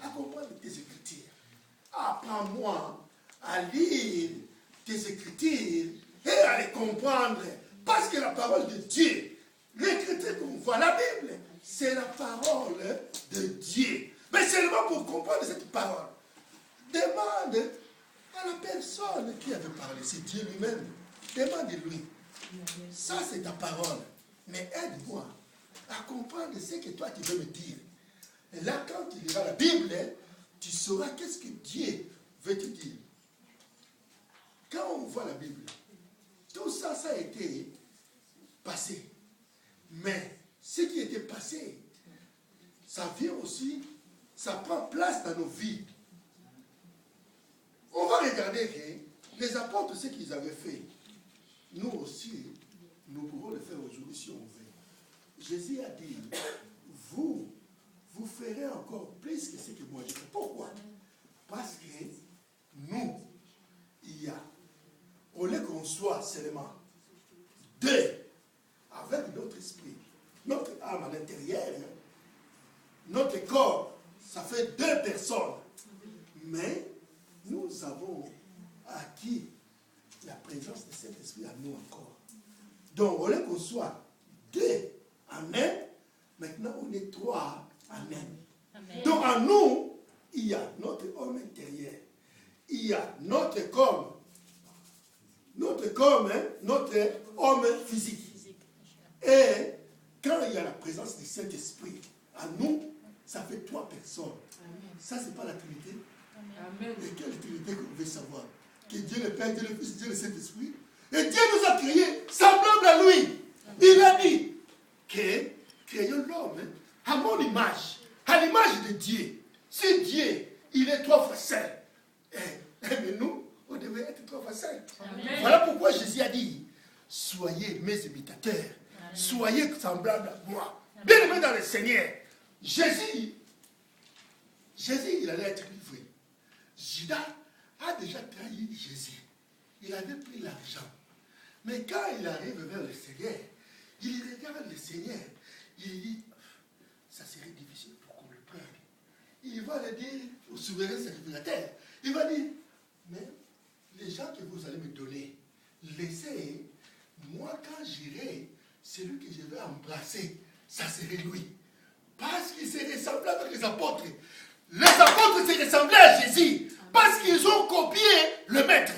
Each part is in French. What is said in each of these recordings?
à comprendre tes Écritures. Apprends-moi à lire tes Écritures et à les comprendre. Parce que la parole de Dieu, l'Écriture qu'on voit, la Bible, c'est la parole de Dieu. Mais seulement pour comprendre cette parole, demande à la personne qui avait parlé, c'est Dieu lui-même. Demande-lui. Ça, c'est ta parole. Mais aide-moi à comprendre ce que toi, tu veux me dire. Et là, quand tu liras la Bible, tu sauras qu'est-ce que Dieu veut te dire. Quand on voit la Bible, tout ça, ça a été passé. Mais ce qui était passé, ça vient aussi, ça prend place dans nos vies. On va regarder que les apôtres, ce qu'ils avaient fait, nous aussi, nous pourrons le faire aujourd'hui si on veut. Jésus a dit, vous ferez encore plus que ce que moi j'ai fait. Pourquoi? Parce que nous, il y a, au lieu qu'on soit seulement deux, avec notre esprit, notre âme à l'intérieur, notre corps, ça fait 2 personnes. Mais nous avons acquis la présence de cet esprit à nous encore. Donc, au lieu qu'on soit 2 en un, maintenant on est 3 en un. Amen. Donc, en nous, il y a notre homme intérieur. Il y a notre corps, notre homme physique. Et quand il y a la présence du Saint-Esprit, à nous, ça fait 3 personnes. Amen. Ça, c'est pas la Trinité. Amen. Et quelle Trinité qu'on veut savoir? Que Dieu le Père, Dieu le Fils, Dieu le Saint-Esprit. Et Dieu nous a créés semblables à lui. Amen. Il a dit que créons l'homme à mon image, à l'image de Dieu. Si Dieu, il est 3 fois saint, mais nous, on devait être 3 fois saint. Voilà pourquoi Jésus a dit, soyez mes imitateurs. Amen. Soyez semblables à moi. Bien aimé dans le Seigneur. Jésus, il allait être livré. Judas a déjà trahi Jésus. Il avait pris l'argent. Mais quand il arrive vers le Seigneur, il regarde le Seigneur. Il dit, ça serait difficile pour qu'on le prenne. Il va le dire au souverain sacrificateur. Il va dire, mais les gens que vous allez me donner, laissez, moi quand j'irai, celui que je vais embrasser, ça serait lui. Parce qu'il se ressemblait avec les apôtres. Les apôtres se ressemblaient à Jésus. Parce qu'ils ont copié le maître.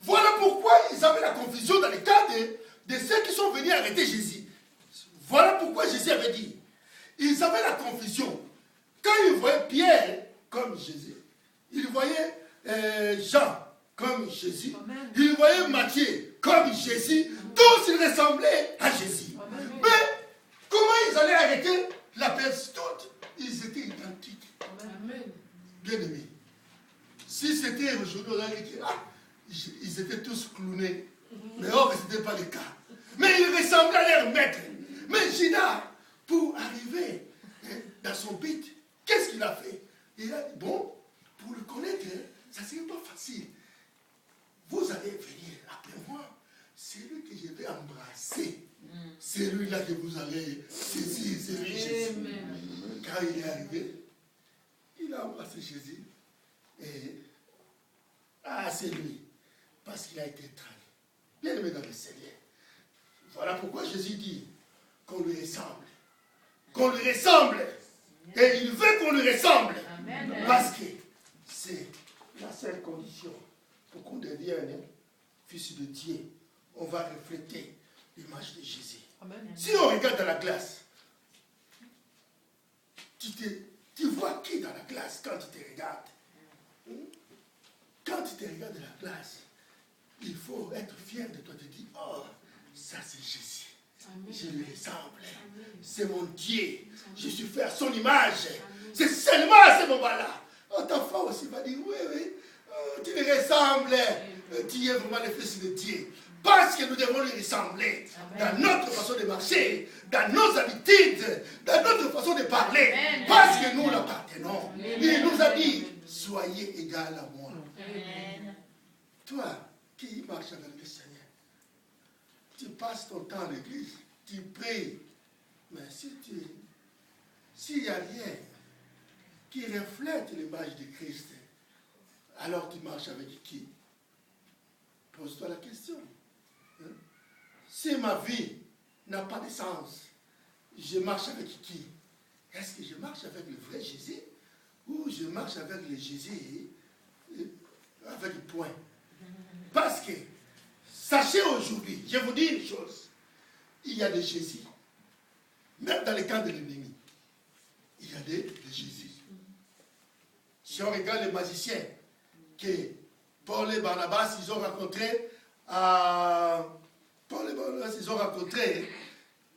Voilà pourquoi ils avaient la confusion dans le cas de ceux qui sont venus arrêter Jésus. Voilà pourquoi Jésus avait dit. Ils avaient la confusion. Quand ils voyaient Pierre comme Jésus, ils voyaient Jean comme Jésus, ils voyaient Matthieu comme Jésus, tous ils ressemblaient à Jésus. Mais comment ils allaient arrêter la personne? Toutes, ils étaient identiques. Bien aimés. Si c'était aujourd'hui, on aurait dit, ils étaient tous clownés. Mais or, ce n'était pas le cas. Mais ils ressemblaient à leur maître. Mais Judas, pour arriver dans son but, qu'est-ce qu'il a fait? Il a dit, bon, pour le connaître, ça ne serait pas facile. Vous allez venir après moi. C'est lui que je vais embrasser. C'est lui-là que vous allez saisir. C'est lui Jésus. Quand il est arrivé, il a embrassé Jésus. Et c'est lui. Parce qu'il a été trahi. Bien aimé dans le Seigneur. Voilà pourquoi Jésus dit qu'on lui ressemble. Qu'on lui ressemble. Et il veut qu'on lui ressemble. Amen. Parce que c'est la seule condition pour qu'on devienne fils de Dieu. On va refléter l'image de Jésus. Amen. Si on regarde dans la glace, tu vois qui dans la glace quand tu te regardes? Quand tu te regardes dans la glace, il faut être fier de toi. Tu dis, oh, ça c'est Jésus. Amen. Je lui ressemble. C'est mon Dieu. Je suis fait à son image. Amen. C'est seulement à ce moment-là. Oh, ta femme aussi va dire, oui, oh, tu lui ressembles. Tu es vraiment le fils de Dieu. Parce que nous devons lui ressembler. Amen. Dans notre façon de marcher, dans nos habitudes, dans notre façon de parler. Amen. Parce que nous l'appartenons. Il nous a dit, soyez égal à moi. Amen. Toi, qui marche avec le Seigneur, tu passes ton temps à l'église, tu pries, mais s'il n'y a rien, qui reflète l'image de Christ, alors tu marches avec qui? Pose-toi la question. Hein? Si ma vie n'a pas de sens, je marche avec qui? Est-ce que je marche avec le vrai Jésus ou je marche avec le Jésus avec point? Parce que, sachez aujourd'hui, je vous dis une chose, il y a des Jésus. Même dans le camp de l'ennemi, il y a des Jésus. Si on regarde les magiciens que Paul et Barnabas, ils ont rencontrés,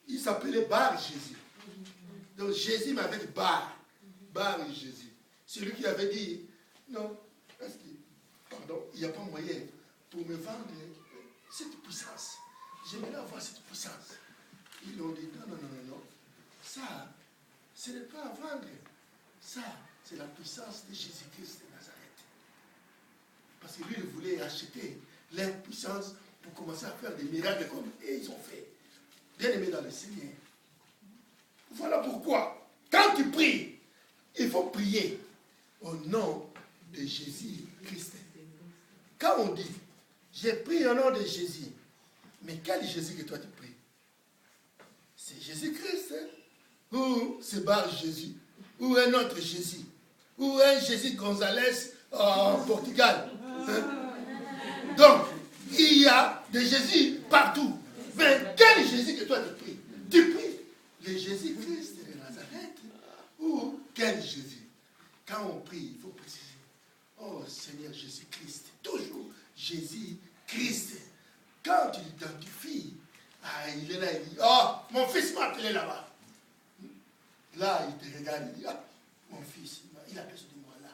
ils s'appelaient Bar Jésus. Donc Jésus, mais avec Bar Jésus. Celui qui avait dit, non, il n'y a pas moyen pour me vendre cette puissance. J'aimerais avoir cette puissance. Ils l'ont dit, non. Ça, ce n'est pas à vendre. Ça, c'est la puissance de Jésus-Christ de Nazareth. Parce que lui, il voulait acheter leur puissance pour commencer à faire des miracles comme ils ont fait. Bien aimé dans le Seigneur. Voilà pourquoi, quand tu pries, il faut prier au nom de Jésus-Christ. Quand on dit, j'ai prié au nom de Jésus, mais quel Jésus que toi tu pries? C'est Jésus-Christ, hein? Ou c'est Bar Jésus, ou un autre Jésus, ou un Jésus Gonzalez en Portugal. Hein? Donc, il y a des Jésus partout. Mais quel Jésus que toi tu pries? Tu pries le Jésus-Christ de Nazareth, ou quel Jésus? Quand on prie, il faut préciser. Oh Seigneur Jésus-Christ, toujours Jésus-Christ. Quand tu l'identifies, il est là, il dit, oh, mon fils m'a appelé là-bas. Là, il te regarde, il dit, ah, mon fils, il a besoin de moi là.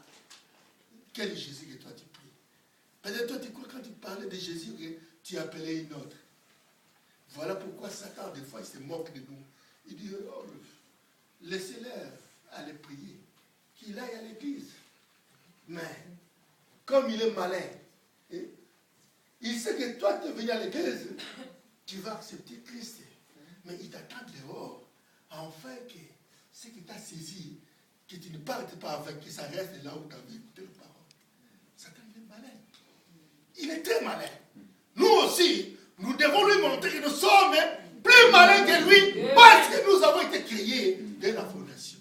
Quel Jésus que toi tu pries? Peut-être toi tu crois quand tu parlais de Jésus, tu appelais une autre. Voilà pourquoi Satan, des fois, il se moque de nous. Il dit, oh, laissez-leur aller prier, qu'il aille à l'église. Mais, comme il est malin, il sait que toi, tu es venu à l'église, tu vas accepter Christ. Mais il t'attend dehors, afin que ce qui t'a saisi, que tu ne parles pas avec, que ça reste là où tu as écouté la parole. Satan, il est malin. Il est très malin. Nous aussi, nous devons lui montrer que nous sommes plus malins que lui, parce que nous avons été créés dès la fondation.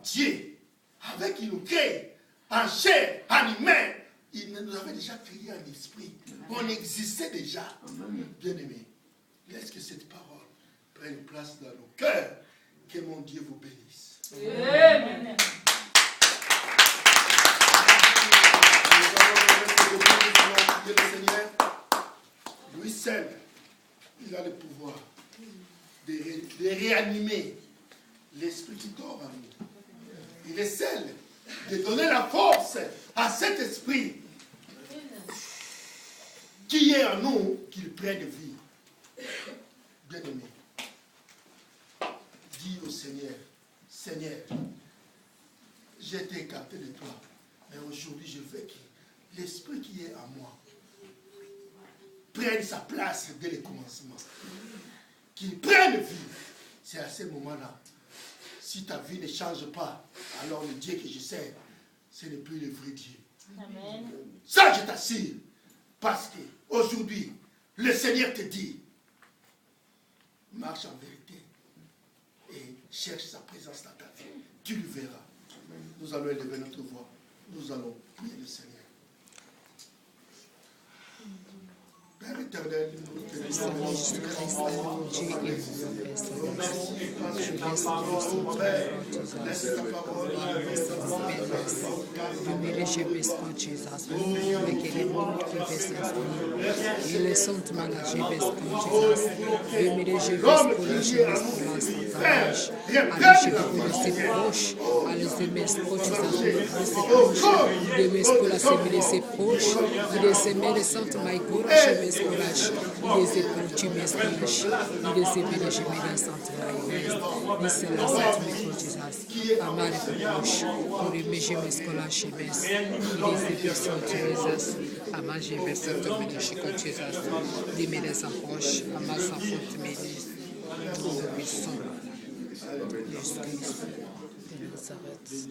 Dieu, avec qui nous crée, en chair, en humain, il nous avait déjà créé en esprit. On existait déjà. Bien-aimés, laisse que cette parole prenne place dans nos cœurs. Que mon Dieu vous bénisse. Amen. Le Seigneur, lui seul, il a le pouvoir de réanimer l'esprit qui dort en nous. Il est seul de donner la force à cet esprit qui est en nous, qu'il prenne vie. Bien-aimé, dis au Seigneur, Seigneur, j'ai été écarté de toi, mais aujourd'hui je veux que l'esprit qui est en moi prenne sa place dès le commencement. Qu'il prenne vie. C'est à ce moment-là. Si ta vie ne change pas, alors le Dieu que je sers, ce n'est plus le vrai Dieu. Amen. Ça, je t'assure. Parce qu'aujourd'hui, le Seigneur te dit, marche en vérité et cherche sa présence dans ta vie. Tu le verras. Nous allons élever notre voix. Nous allons prier le Seigneur. Père éternel, nous te remercions. Escolas, e por ti me escolhas, e desejas me dar santa e se la santa me protejas, amar por imeje me escolas bes, e desejas Jesus, amar je verso me escolas, de me des approche, amar sa fonte me dis, de me son. Jesus Christ. Nazareth.